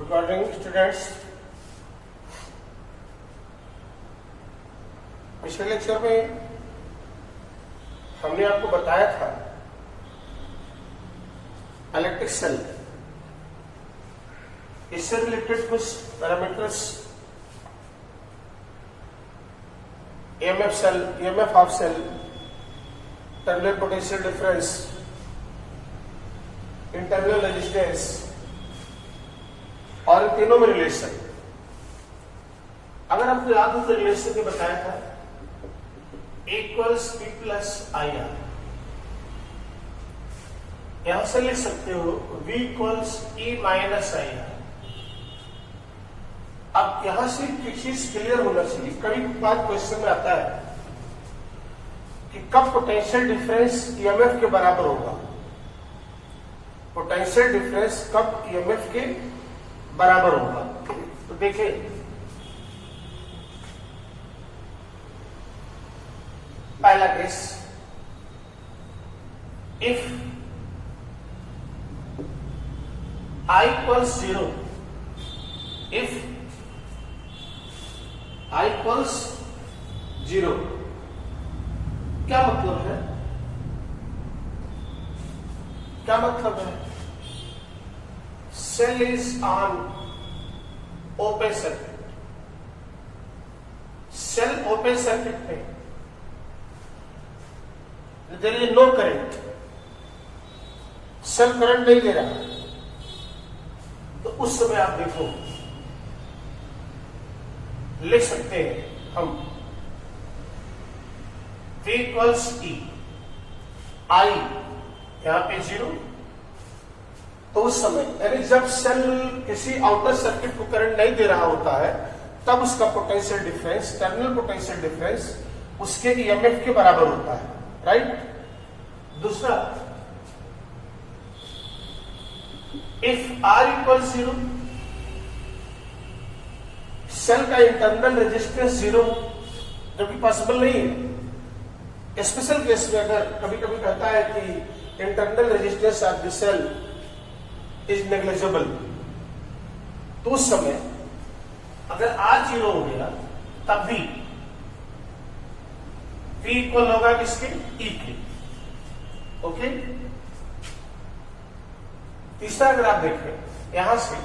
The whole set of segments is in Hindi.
Good morning students. पिछले लेक्चर में हमने आपको बताया था इलेक्ट्रिक सेल, इससे रिलेटेड कुछ parameters EMF cell, EMF of cell, terminal potential difference, internal resistance और इन तीनों में रिलेशन। अगर आपको याद हो तो रिलेशन में बताया था इक्वल्स P प्लस IR। यहां से लिख सकते हो V equals E minus IR। अब यहां से एक चीज क्लियर होना चाहिए, कभी बात क्वेश्चन में आता है कि कब पोटेंशियल डिफरेंस EMF के बराबर होगा। पोटेंशियल डिफरेंस कब EMF के बराबर होगा। तो देखिए पहला case, if I equals 0, if I equals 0 क्या मतलब है? क्या मतलब है? Cell is on open circuit. Cell open circuit में there is no current, cell current नहीं दे रहा, तो उस समय आप देखो लिख सकते हैं हम V इक्वल्स E, I यहां पे 0। तो उस समय यानी जब सेल किसी आउटर सर्किट को करंट नहीं दे रहा होता है तब उसका potential difference, terminal potential difference उसके EMF के बराबर होता है, राइट। दूसरा, इफ R इक्वल्स 0, सेल का इंटरनल रेजिस्टेंस 0, जो कि पॉसिबल नहीं है। स्पेशल केस में अगर कभी कभी कहता है कि internal resistance of the cell is negligible, तो उस समय अगर R 0 हो गया तब भी V इक्वल होगा किसके? E के। ओके। तीसरा अगर आप देखें यहां से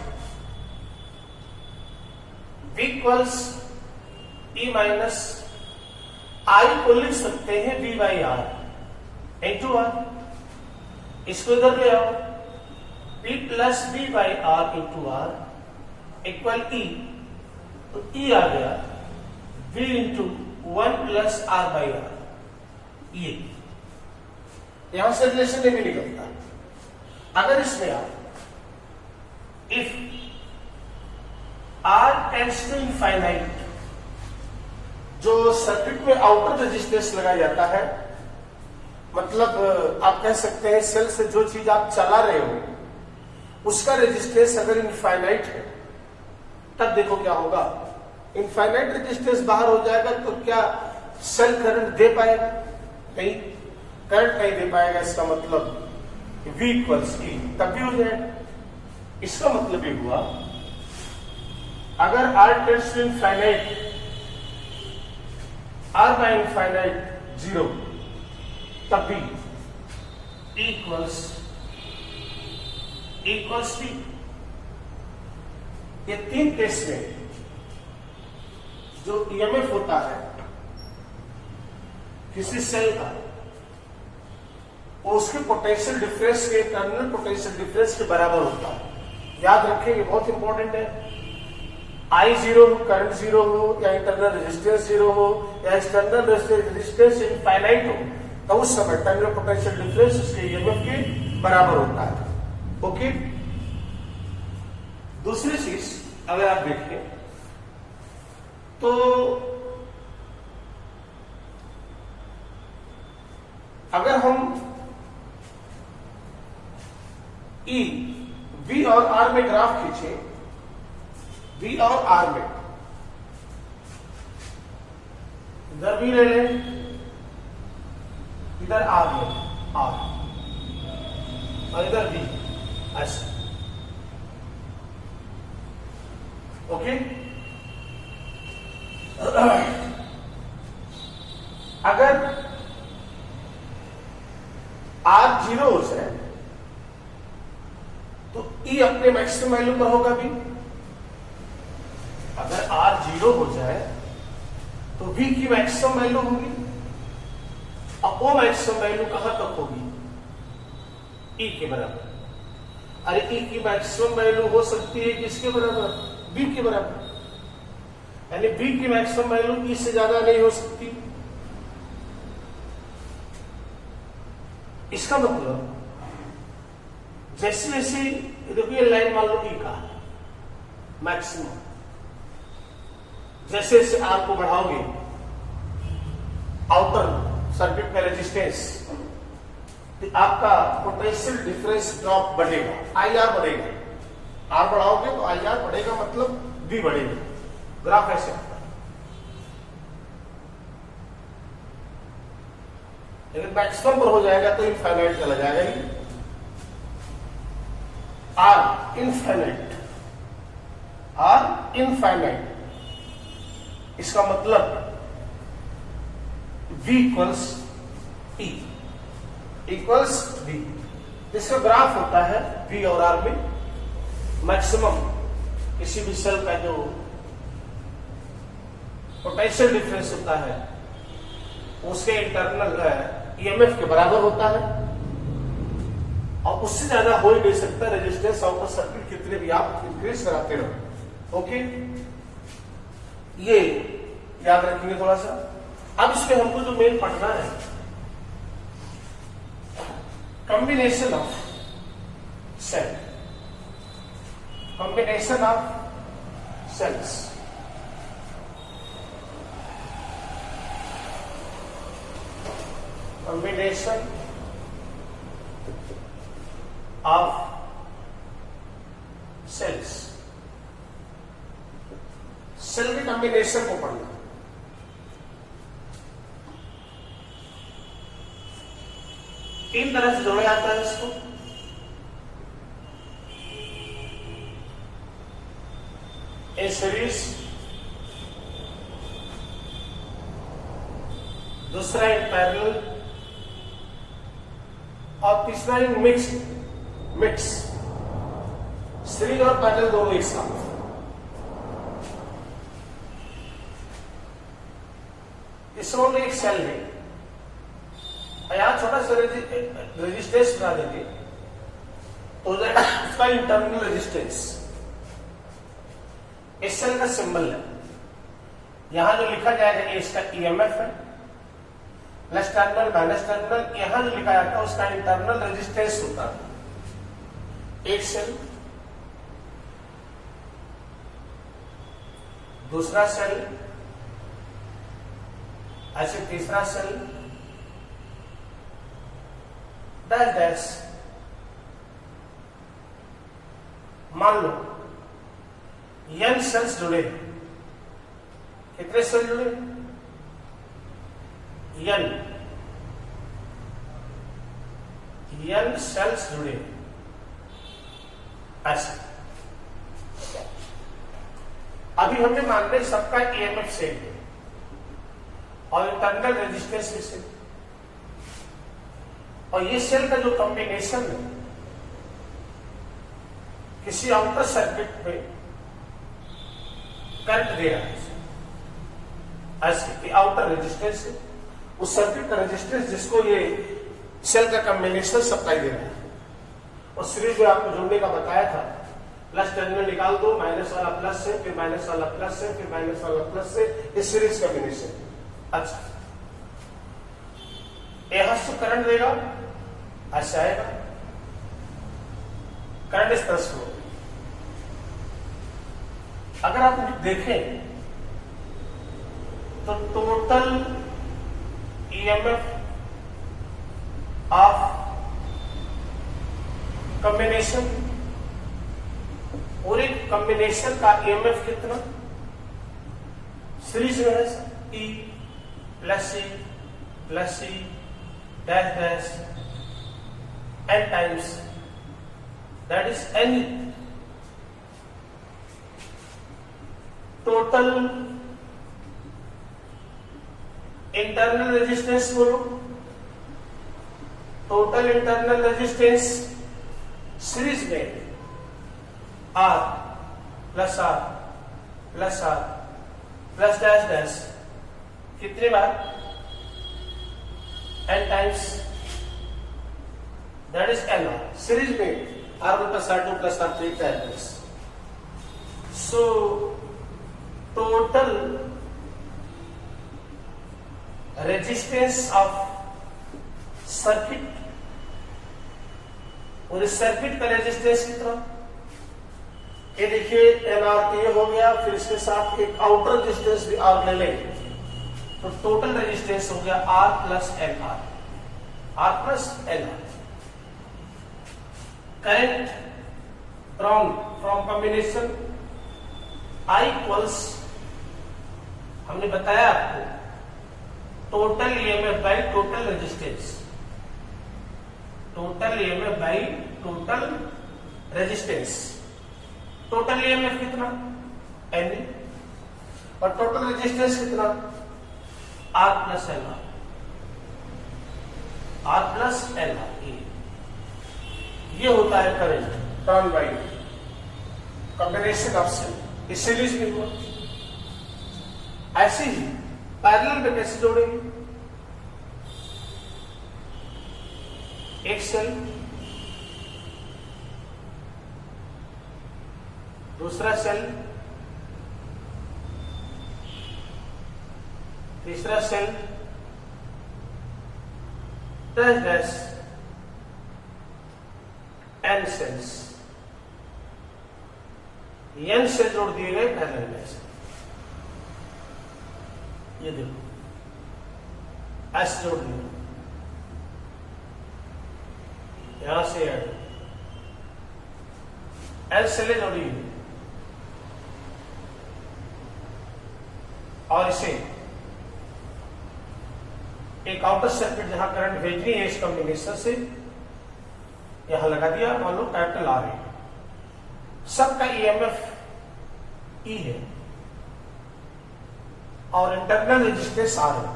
V equals E minus I को लिख सकते हैं V by R into R। इसको इधर ले आओ, P plus V by R into R equal E, तो E आ गया V into 1 plus R by R। ये यहां से रिलेशन नहीं भी निकलता। अगर इसमें आप if R tends to infinite, जो सर्किट में आउटर रेजिस्टेंस लगाया जाता है, मतलब आप कह सकते हैं सेल से जो चीज आप चला रहे हो उसका रेजिस्टेंस अगर इनफाइनाइट है तब देखो क्या होगा। इनफाइनाइट रेजिस्टेंस बाहर हो जाएगा तो क्या सेल करंट दे पाएगा? नहीं, करंट नहीं दे पाएगा। इसका मतलब V इक्वल्स E तब भी हो जाएगा। इसका मतलब ये हुआ अगर R tends to infinite, R by infinite 0, तब भी E इक्वल्स P। ये तीन केस में जो EMF होता है किसी सेल का, वो उसके पोटेंशियल डिफरेंस के, टर्मिनल पोटेंशियल डिफरेंस के बराबर होता है। याद रखेंगे, बहुत इंपॉर्टेंट है। I 0 हो, करंट 0 हो, या इंटरनल रेजिस्टेंस 0 हो, या एक्सटर्नल रेजिस्टेंस इनफाइनाइट हो, तो उस समय टर्मिनल पोटेंशियल डिफरेंस उसके EMF के बराबर होता है। ओके। दूसरी चीज अगर आप देखें तो अगर हम E, V और R में ग्राफ खींचे, V और R में, इधर भी ले लें, इधर R में R और इधर V, ऐसा ओके। अगर R 0 हो जाए तो E अपने मैक्सिमम वैल्यू पर होगा भी। अगर R 0 हो जाए तो V की मैक्सिमम वैल्यू होगी, और वो मैक्सिमम वैल्यू कहां तक होगी? E के बराबर। अरे E की मैक्सिमम वैल्यू हो सकती है किसके बराबर? V के बराबर। यानी V की मैक्सिमम वैल्यू E से ज्यादा नहीं हो सकती। इसका मतलब जैसे जैसे देखिए लाइन मान लो E का मैक्सिमम, जैसे जैसे R को बढ़ाओगे आउटर सर्किट का रेजिस्टेंस, तो आपका पोटेंशियल डिफरेंस ड्रॉप बढ़ेगा, IR बढ़ेगा। R बढ़ाओगे तो IR बढ़ेगा, मतलब V बढ़ेगा। ग्राफ ऐसे होता है। लेकिन मैक्सिमम पर हो जाएगा तो इनफाइनाइट चला जाएगा ही। R इनफाइनाइट, R इनफाइनाइट, इसका मतलब V equals E equals V। इसका ग्राफ होता है V और R में। मैक्सिमम किसी भी सेल का जो पोटेंशियल डिफरेंस होता है उसके इंटरनल EMF के बराबर होता है, और उससे ज्यादा हो ही नहीं सकता रेजिस्टेंस आउटर सर्किट कितने भी आप इंक्रीज कराते रहो। ओके, ये याद रखेंगे थोड़ा सा। अब इसमें हमको जो मेन पढ़ना है, combination of cell, combination of cells. Combination of cells, cell के कॉम्बिनेशन को पढ़ना। तीन तरह से जोड़ा जाता है इसको। ए सीरीज, दूसरा इन पैरेलल, और तीसरा इन मिक्स। सीरीज और पैरेलल दोनों एक साथ। इसमें एक सेल है, यहां छोटा सा रेजिस्टेंस बना देंगे तो उसका इंटरनल रेजिस्टेंस। इस सेल का सिंबल है, यहां जो लिखा जाएगा इसका EMF है, प्लस टर्मिनल माइनस टर्मिनल। यहां जो लिखा जाता है उसका इंटरनल रेजिस्टेंस होता है। एक सेल, दूसरा सेल, ऐसे तीसरा सेल, डैश डैश। मान लो n सेल्स जुड़े। कितने सेल जुड़े? n सेल्स जुड़े ऐसे। अभी हमने मान लिया सबका EMF सेम है और इंटरनल रेजिस्टेंस भी सेम, और ये सेल का जो कॉम्बिनेशन है किसी आउटर सर्किट में करंट दे रहा है ऐसे, आउटर रेजिस्टेंस है उस सर्किट का रेजिस्टेंस जिसको ये सेल का कॉम्बिनेशन सप्लाई दे रहा है। और सीरीज में आपको जोड़ने का बताया था, प्लस टर्मिनल निकाल दो, माइनस वाला प्लस से, फिर माइनस वाला प्लस से, फिर माइनस वाला प्लस से, इस सीरीज कॉम्बिनेशन। अच्छा, यहां से करंट देगा, ऐसे आएगा करंट इस तरह से होगा। अगर आप देखें तो टोटल EMF ऑफ कॉम्बिनेशन, पूरे कॉम्बिनेशन का EMF कितना? सीरीज में है E plus C dash dash n times, that is n total internal resistance बोलो, टोटल इंटरनल रेजिस्टेंस सीरीज में r plus r plus r plus dash dash कितनी बार, n times, that is n r series में R1 plus R2 plus R3 times. So total resistance of circuit, और इस सर्किट का रेजिस्टेंस कितना, ये देखिए NR ये हो गया, फिर इसके साथ एक आउटर रेजिस्टेंस भी R ले लेंगे, तो टोटल रेजिस्टेंस हो गया R plus NR, R plus NR. Current from combination I equals, हमने बताया आपको, total EMF by total resistance, total EMF by total resistance. Total EMF कितना N और टोटल रेजिस्टेंस कितना R plus L R, R plus L R. ये होता है current turn by combination of cell. इस सीरीज में हुआ ऐसे ही पैरेलल में कैसे जोड़ेंगे, एक सेल दूसरा सेल तीसरा cell dash dash n cells, n cell जोड़ दिए गए पैरेलल में से. ये देखो s जोड़ दिया, यहां से ऐड l सेलें जोड़ी हुई और इसे एक आउटर सर्किट जहां करंट भेजनी है इस कॉम्बिनेशन से यहां लगा दिया. मान लो कैपिटल आर है, सबका ईएमएफ ई है और इंटरनल रेजिस्टेंस आर है.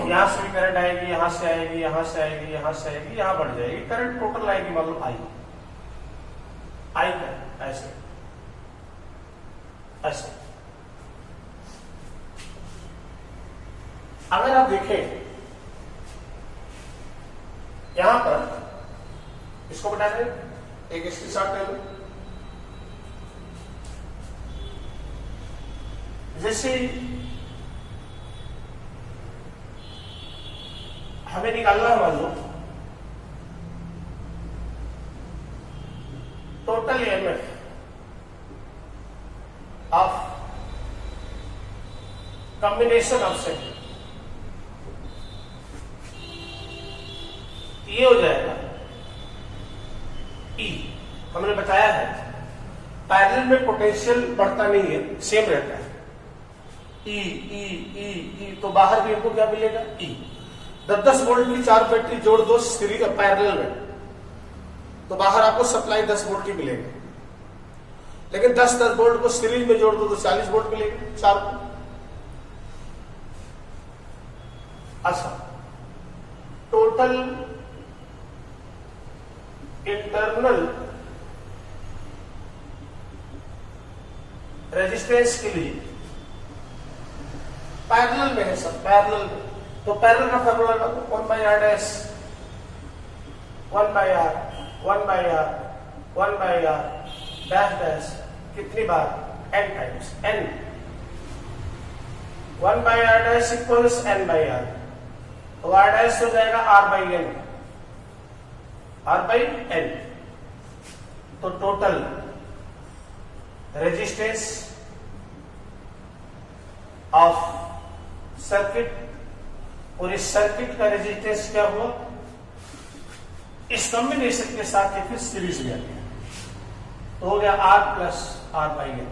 यहां से भी करंट आएगी, यहां से आएगी, यहां से आएगी, यहां से आएगी, यहां बढ़ जाएगी, करंट टोटल आएगी मान लो आई का ऐसे ऐसे. अगर आप देखें यहां पर इसको बता दें, एक इसके साथ ले लो, जैसे हमें निकालना मान लो total EMF of combination of set, ये हो जाएगा E. हमने बताया है पैरेलल में पोटेंशियल बढ़ता नहीं है, सेम रहता है. E E E E तो बाहर भी इनको क्या मिलेगा E. 10 वोल्ट की 4 बैटरी जोड़ दो सीरीज पैरेलल में तो बाहर आपको सप्लाई 10 वोल्ट की मिलेगी, लेकिन 10 वोल्ट को सीरीज में जोड़ दो तो 40 वोल्ट मिलेगी 4 को. अच्छा, टोटल इंटरनल रेजिस्टेंस के लिए पैरेलल में है सब, पैरेलल में, तो पैरेलल का फॉर्मूला लगा दो 1 by R dash 1 by R 1 by R 1 by R dash dash कितनी बार n times n. 1 by R dash equals n by R, तो आर डैश हो जाएगा r by n, R by N. तो टोटल रेजिस्टेंस ऑफ सर्किट, और इस सर्किट का रेजिस्टेंस क्या हुआ, इस कॉम्बिनेशन के साथ ही फिर सीरीज में आ गया, तो हो गया R plus R by N.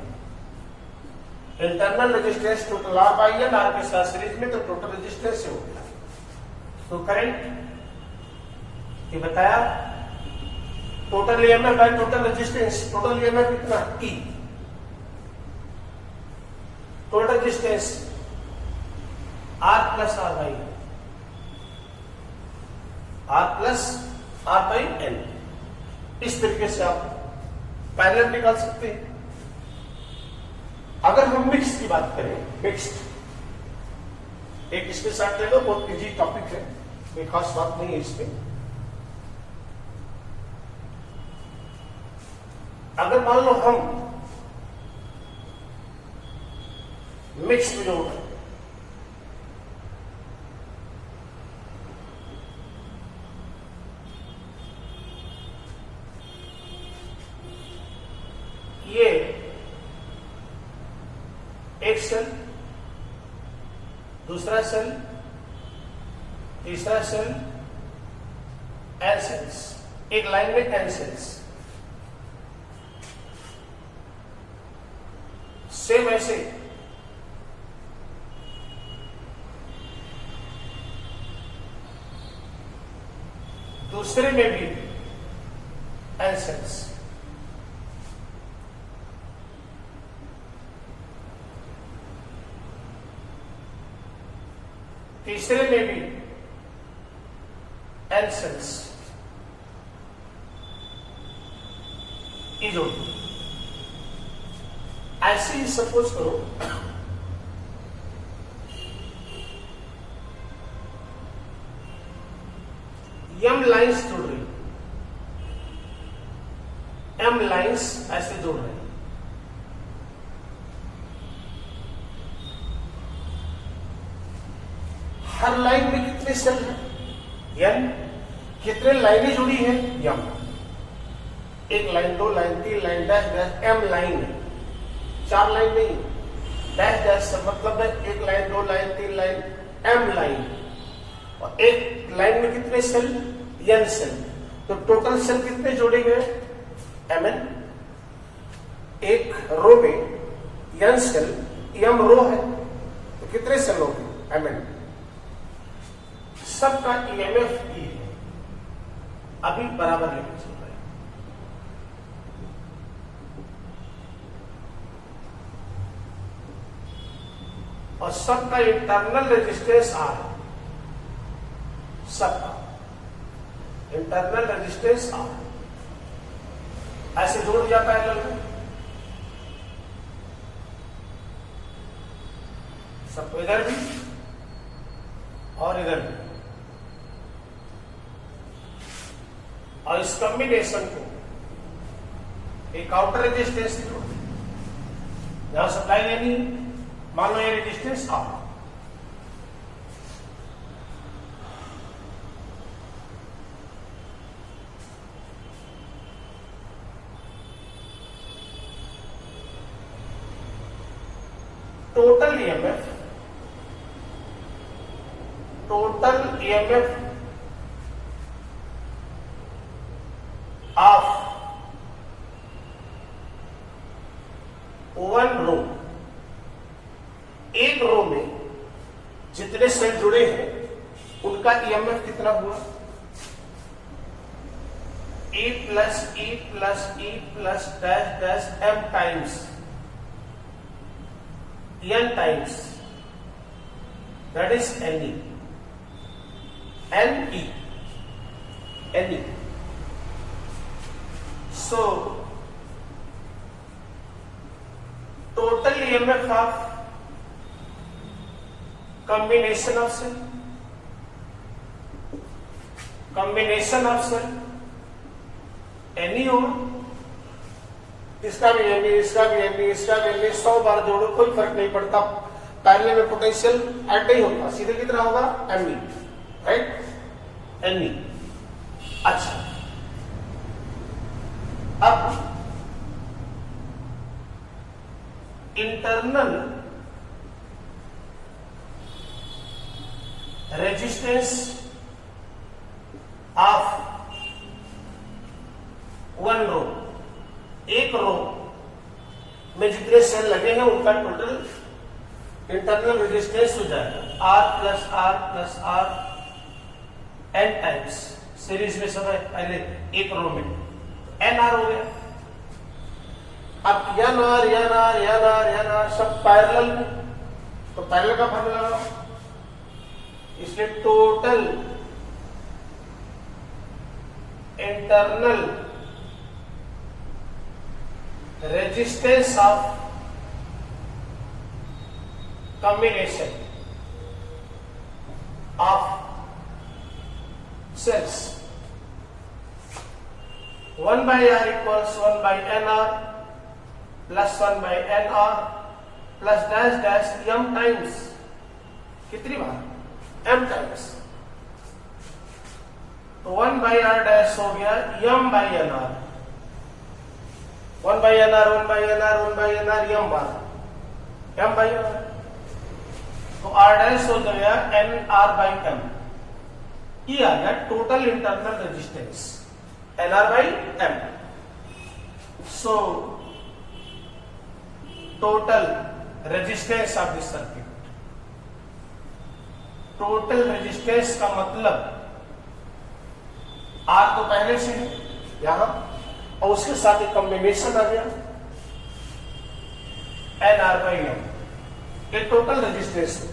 Internal resistance total R by N, R के साथ सीरीज में, तो टोटल रेजिस्टेंस हो गया. तो करंट ये बताया total EMF by total resistance, total EMF कितना E, total resistance R plus R by N। इस तरीके से आप पैरेलल निकाल सकते हैं। अगर हम मिक्स की बात करें, मिक्स्ड एक इसके साथ ले लो, बहुत इजी टॉपिक है, कोई खास बात नहीं है इसमें। अगर मान लो हम मिक्स में जोड़ रहे हैं, ये एक सेल, दूसरा सेल, तीसरा सेल, एन सेल्स, एक लाइन में एन सेल्स। सेम ऐसे दूसरे में भी एन सेल्स, तीसरे में भी एन सेल्स, ये जोड़ दो। ऐसे ही सपोज करो एम लाइंस जोड़ रही, एम लाइंस ऐसे जोड़ रहे हैं। हर लाइन में कितने सेल हैं? एन। कितने लाइनें जुड़ी हैं? एम। एक लाइन, दो लाइन, तीन line, dash dash, M line है, 4 लाइन नहीं। डैश डैश मतलब है एक लाइन, दो लाइन, तीन लाइन, एम लाइन। और एक लाइन में कितने सेल? N cell. तो टोटल सेल कितने जोड़े गए? M N. एक रो में एन सेल, एम रो है, तो कितने सेल हो गए? M N. सबका ईएमएफ ई है, अभी बराबर लेके चल रहे हैं। और सबका इंटरनल रेजिस्टेंस आर है, सबका इंटरनल रेजिस्टेंस आर। ऐसे जोड़ दिया पैरेलल में, सबको इधर भी और इधर भी। और इस कॉम्बिनेशन को एक आउटर रेजिस्टेंस से जोड़ दें। यहां सप्लाई लेनी, मान लो ये resistance R, total EMF of one row, एक रो में जितने सेल जुड़े हैं उनका ईएमएफ कितना हुआ? E plus dash dash M times n times, that is Ne, Ne. So total EMF of combination of cell Ni हो, इसका भी एनी, इसका भी एनी, इसका भी एनी, 100 बार जोड़ो कोई फर्क नहीं पड़ता, पैरेलल में पोटेंशियल ऐड नहीं होता, सीधे कितना होगा? ME, right? एनी। अच्छा, अब internal resistance of one row, एक रो में जितने सेल लगे हैं उनका टोटल इंटरनल रेजिस्टेंस हो जाएगा R+R+R n टाइम्स। सीरीज में सब है, पहले एक रो में NR हो गया। अब NR सब पैरेलल में तो पैरेलल का फार्मूला लगाओ, इसलिए total internal resistance of combination of cells 1 by R equals 1 by NR plus 1 by NR plus dash dash m times, कितनी बार m times, तो 1 by R dash हो गया m by NR, 1 by NR 1 by NR 1 by NR m बार m by NR, तो R डैश हो गया एन आर बाई एम, ये आ गया total internal resistance N R by M. So total resistance of this circuit, total resistance का मतलब R तो पहले से है यहां, और उसके साथ एक कॉम्बिनेशन आ गया एन आर बाई एम, ये टोटल रेजिस्टेंस हो गया।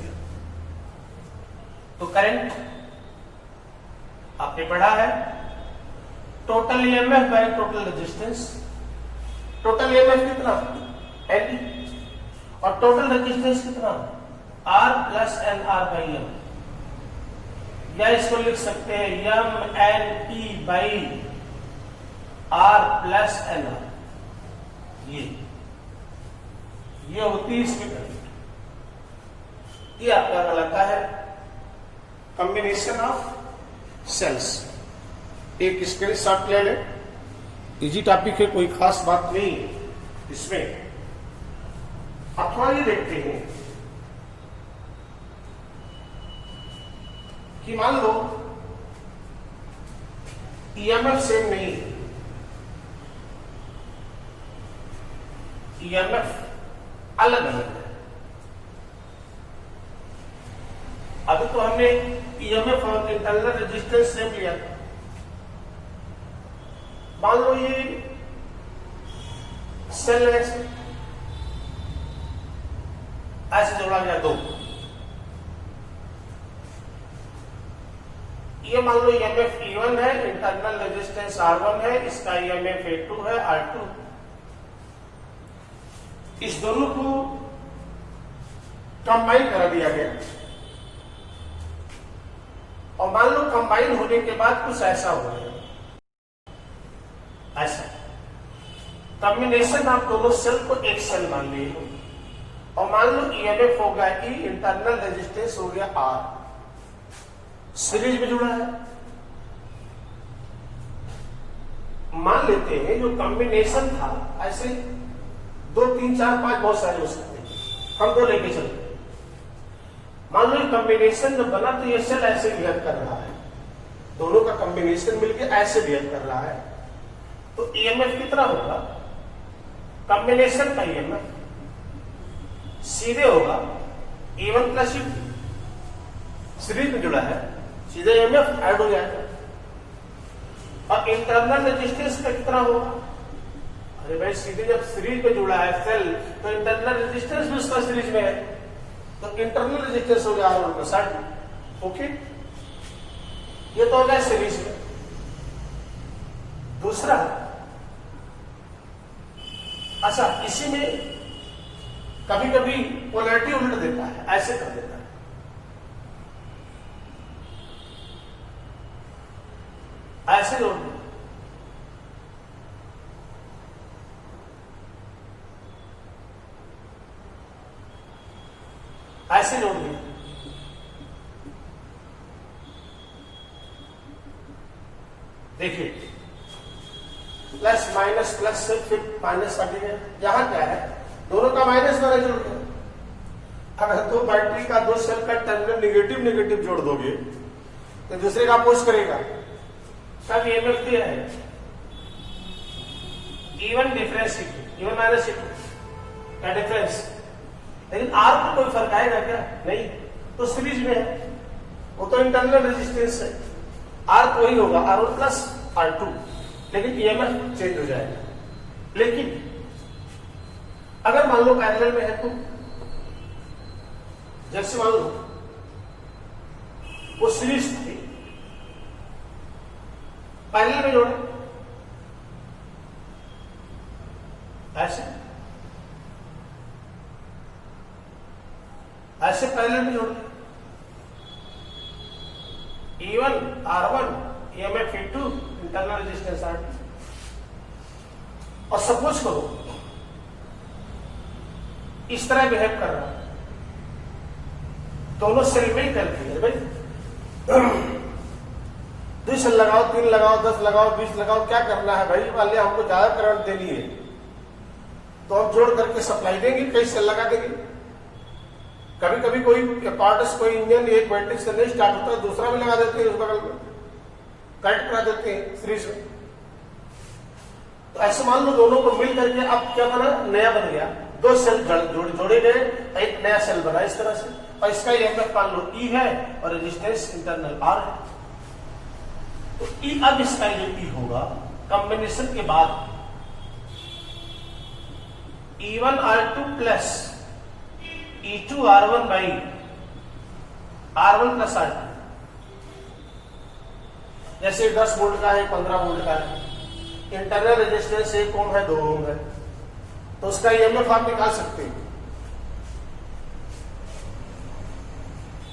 तो करंट आपने पढ़ा है total EMF by total resistance, total EMF कितना एल, और टोटल रेजिस्टेंस कितना R plus N R by M, या इसको लिख सकते हैं M N E by R plus N R, ये होती है इसकी करंट। ये आपका कहलाता है कॉम्बिनेशन ऑफ सेल्स। एक स्क्रीनशॉट ले ले, इजी टॉपिक है, कोई खास बात नहीं इसमें। अथवा ये देखते हैं कि मान लो ईएमएफ सेम नहीं है, ईएमएफ अलग अलग है। अभी तो हमने ईएमएफ और इंटरनल रेजिस्टेंस सेम लिया था। मान लो ये सेल ऐसे जोड़ा गया दो, ये मान लो ईएमएफ E1 है, इंटरनल रेजिस्टेंस R1 है, इसका ईएमएफ A2 है R2। इस दोनों को कंबाइन कर दिया गया, और मान लो कंबाइन होने के बाद कुछ ऐसा हो गया, ऐसा कॉम्बिनेशन आप दोनों सेल को एक सेल मान लिए, और मान लो ईएमएफ हो गया E, इंटरनल रेजिस्टेंस हो गया R, सीरीज में जुड़ा है। मान लेते हैं जो कॉम्बिनेशन था, ऐसे 2 3 4 5 बहुत सारे हो सकते हैं, हम दो लेके चलते। मान लो कॉम्बिनेशन जब बना तो ये सेल ऐसे बिहेव कर रहा है, दोनों का कॉम्बिनेशन मिलकर ऐसे बिहेव कर रहा है, तो ईएमएफ कितना होगा, कॉम्बिनेशन का ईएमएफ सीधे होगा E1 प्लस E2, सीरीज में जुड़ा है, सीधे ईएमएफ ऐड हो जाएगा। और इंटरनल रेजिस्टेंस का कितना होगा, अरे भाई सीधे जब सीरीज में जुड़ा है सेल, तो इंटरनल रेजिस्टेंस भी उसका सीरीज में है, तो इंटरनल रेजिस्टेंस हो गया R1 प्लस R2। ओके, ये तो हो गया सीरीज में। दूसरा, अच्छा इसी में कभी कभी पोलैरिटी उल्ट देता है, ऐसे कर देता है, ऐसे जोड़ दो, ऐसे जोड़ दिया, देखिए प्लस माइनस प्लस से फिर माइनस हट गया, यहां क्या है दोनों का माइनस वाला जुड़ गया। अगर दो बैटरी का दो सेल का टर्मिनल निगेटिव निगेटिव जोड़ दोगे तो दूसरे का अपोज करेगा, सब ईएमएफ दिया है E1 difference E1 minus E2 का डिफरेंस, लेकिन R को कोई फर्क आएगा क्या, नहीं, तो सीरीज में है, वो तो इंटरनल रेजिस्टेंस है, R तो वही होगा R1 प्लस R2, लेकिन ईएमएफ चेंज हो जाएगा। लेकिन अगर मान लो पैरेलल में है तो जैसे मान लो वो सीरीज थी, पैरेलल में जोड़े ऐसे ऐसे पैरेलल में जोड़े E1 R1 EMF E2 internal resistance R2। और सपोज करो इस तरह बिहेव कर रहा है, दोनों सेल में करती है भाई, 2 सेल लगाओ, 3 लगाओ, 10 लगाओ, 20 लगाओ, क्या करना है भाई? मान लिया हमको ज्यादा करंट देनी है तो हम जोड़ करके सप्लाई देंगे, कई सेल लगा देंगे। कभी कभी कोई पार्ट्स, कोई इंजन एक बैटरी से नहीं स्टार्ट होता है, दूसरा भी लगा देते हैं उस बगल में, कनेक्ट करा देते हैं सीरीज में। तो ऐसे मान लो दोनों को मिल करके अब क्या बना, नया बन गया, 2 सेल जोड़े गए, एक नया सेल बना इस तरह से। और इसका EMF मान लो E है और रेजिस्टेंस इंटरनल R है। तो E, अब इसका जो E होगा कॉम्बिनेशन के बाद E1 R2 plus E2 R1 by R1 plus R2। जैसे 10 वोल्ट का है, 15 वोल्ट का है, इंटरनल रेजिस्टेंस 1 ओम है, 2 ओम है, तो उसका EMF आप निकाल सकते हैं।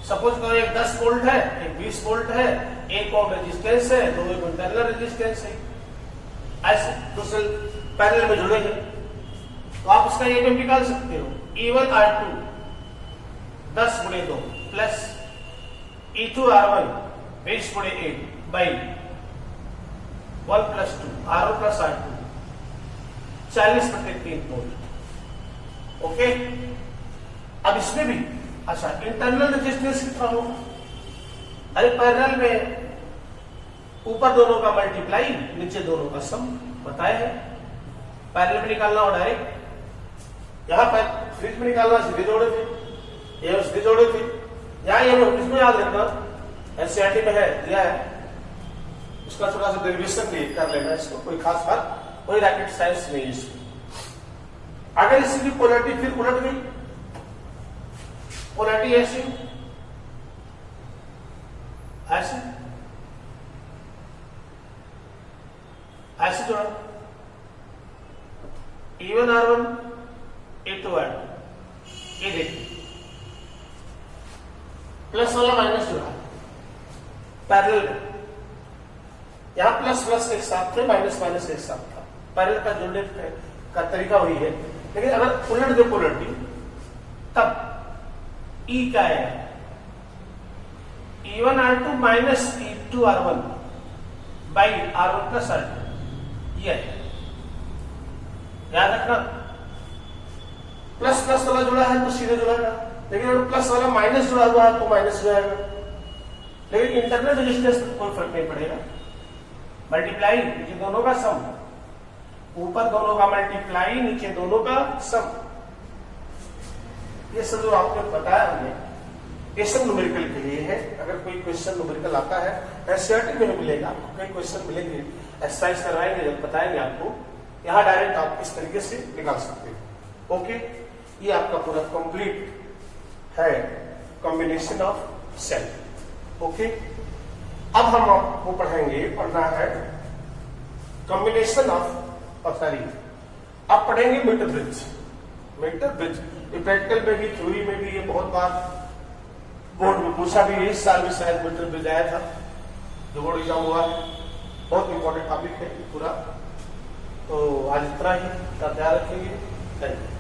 सपोज करो एक 10 वोल्ट है, एक 20 वोल्ट है, 1 ओम रेजिस्टेंस है, 2 ओम इंटरनल रेजिस्टेंस है, ऐसे 2 सेल पैरेलल में जुड़े हैं, तो आप उसका EMF निकाल सकते हो। E1 R2 10 गुणे 2 प्लस E2 R1 20 गुणे 1 by 1 plus 2 R1 plus R2 40/3 volt. Okay, अब इसमें भी अच्छा इंटरनल रेजिस्टेंस कितना होगा? अरे पैरेलल में ऊपर दोनों का मल्टीप्लाई, नीचे दोनों का सम बताए हैं। पैरेलल में निकालना हो डायरेक्ट, यहां पर सीरीज में निकालना, सीधे जोड़े थे, ये सीधे जोड़े थे, यहां ये इसमें याद रखना एनसीईआरटी में है, दिया है, उसका थोड़ा सा डेरिवेशन कर लेना, इसको कोई खास बात, कोई रॉकेट साइंस नहीं इसको। अगर इसकी पोलैरिटी फिर उलट गई, पोलैरिटी ऐसी ऐसे ऐसे जोड़ा, E1 R1 E2 R2, ये देखिए प्लस वाला माइनस जोड़ा पैरेलल में, यहां प्लस प्लस एक साथ थे, माइनस माइनस एक साथ था, पैरेलल का जोड़ने का तरीका वही है। लेकिन अगर उलट दे पोलैरिटी तब E क्या है, E1 R2 minus E2 R1 by R1 plus R2, ये याद रखना। प्लस प्लस वाला जुड़ा है तो सीधे जुड़ेगा, लेकिन अगर प्लस वाला माइनस जुड़ा हुआ है तो माइनस जुड़ेगा। लेकिन इंटरनल रेजिस्टेंस में कोई फर्क नहीं पड़ेगा, मल्टीप्लाई, नीचे दोनों का सम, ऊपर दोनों का मल्टीप्लाई, नीचे दोनों का सम। ये सब जो आपने बताया हमने, ये सब न्यूमेरिकल के लिए है। अगर कोई क्वेश्चन न्यूमेरिकल आता है एनसीईआरटी में मिलेगा, आपको कई क्वेश्चन मिलेंगे, एक्सरसाइज करवाएंगे, जब बताएंगे आपको, यहाँ डायरेक्ट आप इस तरीके से निकाल सकते हो। ओके, ये आपका पूरा कंप्लीट है कॉम्बिनेशन ऑफ सेल। ओके, अब हम आपको पढ़ना है कॉम्बिनेशन ऑफ, सॉरी अब पढ़ेंगे metre bridge. Metre bridge practical में भी, थ्योरी में भी, ये बहुत बार बोर्ड में पूछा भी, इस साल भी शायद मीटर ब्रिज आया था जो बोर्ड एग्जाम हुआ है। बहुत इंपॉर्टेंट टॉपिक है पूरा। तो आज इतना ही, ध्यान रखेंगे। Thank you.